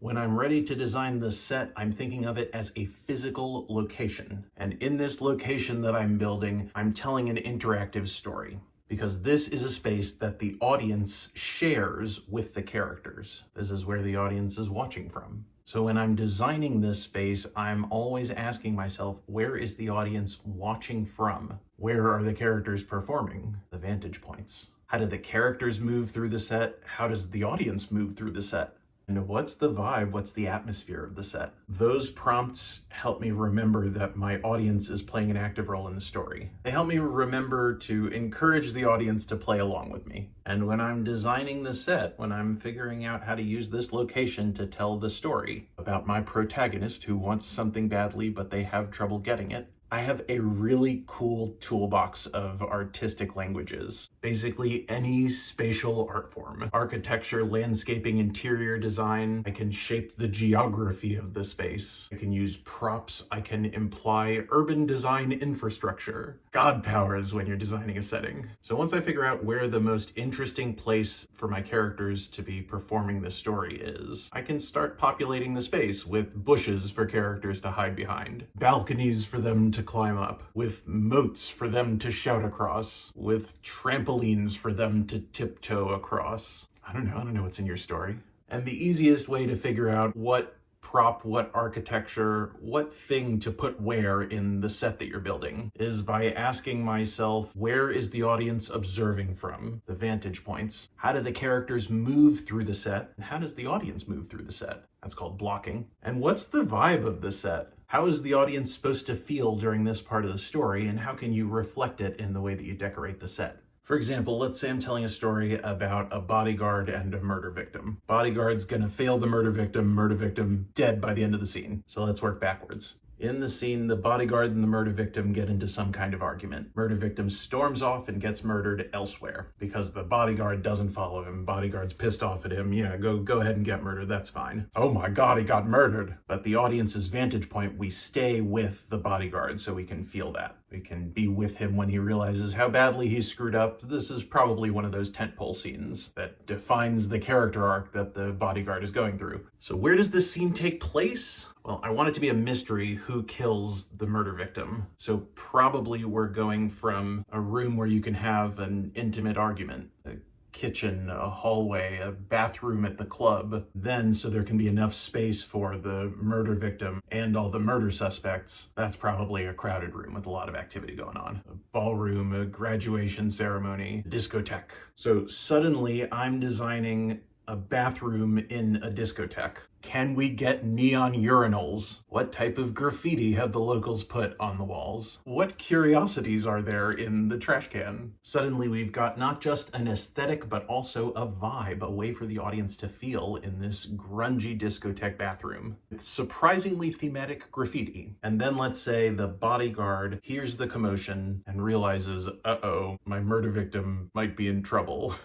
When I'm ready to design the set, I'm thinking of it as a physical location. And in this location that I'm building, I'm telling an interactive story. Because this is a space that the audience shares with the characters. This is where the audience is watching from. So when I'm designing this space, I'm always asking myself, where is the audience watching from? Where are the characters performing? The vantage points. How do the characters move through the set? How does the audience move through the set? And what's the vibe? What's the atmosphere of the set? Those prompts help me remember that my audience is playing an active role in the story. They help me remember to encourage the audience to play along with me. And when I'm designing the set, when I'm figuring out how to use this location to tell the story about my protagonist who wants something badly, but they have trouble getting it, I have a really cool toolbox of artistic languages. Basically any spatial art form. Architecture, landscaping, interior design. I can shape the geography of the space. I can use props. I can imply urban design infrastructure. God powers when you're designing a setting. So once I figure out where the most interesting place for my characters to be performing the story is, I can start populating the space with bushes for characters to hide behind, balconies for them to climb up, with moats for them to shout across, with trampolines for them to tiptoe across. I don't know what's in your story. And the easiest way to figure out what prop, what architecture, what thing to put where in the set that you're building is by asking myself, where is the audience observing from? The vantage points. How do the characters move through the set? And how does the audience move through the set? That's called blocking. And what's the vibe of the set? How is the audience supposed to feel during this part of the story, and how can you reflect it in the way that you decorate the set? For example, let's say I'm telling a story about a bodyguard and a murder victim. Bodyguard's gonna fail the murder victim dead by the end of the scene. So let's work backwards. In the scene, the bodyguard and the murder victim get into some kind of argument. Murder victim storms off and gets murdered elsewhere because the bodyguard doesn't follow him. Bodyguard's pissed off at him. Yeah, go ahead and get murdered. That's fine. Oh my God, he got murdered. But the audience's vantage point, we stay with the bodyguard so we can feel that. We can be with him when he realizes how badly he's screwed up. This is probably one of those tentpole scenes that defines the character arc that the bodyguard is going through. So where does this scene take place? Well, I want it to be a mystery who kills the murder victim. So probably we're going from a room where you can have an intimate argument, a kitchen, a hallway, a bathroom at the club. Then, so there can be enough space for the murder victim and all the murder suspects, that's probably a crowded room with a lot of activity going on. A ballroom, a graduation ceremony, a discotheque. So suddenly I'm designing a bathroom in a discotheque. Can we get neon urinals? What type of graffiti have the locals put on the walls? What curiosities are there in the trash can? Suddenly we've got not just an aesthetic, but also a vibe, a way for the audience to feel in this grungy discotheque bathroom with surprisingly thematic graffiti. And then let's say the bodyguard hears the commotion and realizes, uh-oh, my murder victim might be in trouble.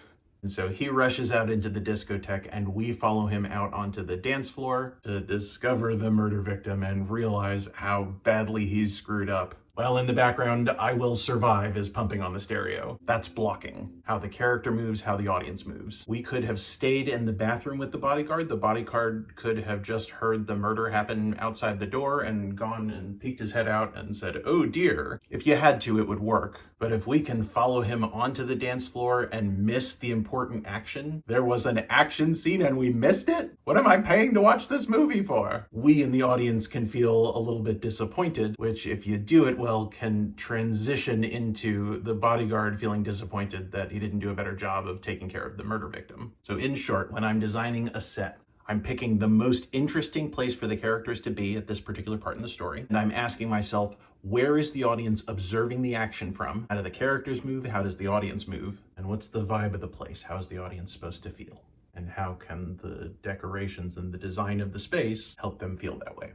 And so he rushes out into the discotheque and we follow him out onto the dance floor to discover the murder victim and realize how badly he's screwed up. While in the background, I Will Survive is pumping on the stereo. That's blocking. How the character moves, how the audience moves. We could have stayed in the bathroom with the bodyguard. The bodyguard could have just heard the murder happen outside the door and gone and peeked his head out and said, oh dear. If you had to, it would work. But if we can follow him onto the dance floor and miss the important action, there was an action scene and we missed it? What am I paying to watch this movie for? We in the audience can feel a little bit disappointed, which if you do it well, can transition into the bodyguard feeling disappointed that he didn't do a better job of taking care of the murder victim. So in short, when I'm designing a set, I'm picking the most interesting place for the characters to be at this particular part in the story. And I'm asking myself, where is the audience observing the action from? How do the characters move? How does the audience move? And what's the vibe of the place? How is the audience supposed to feel? And how can the decorations and the design of the space help them feel that way?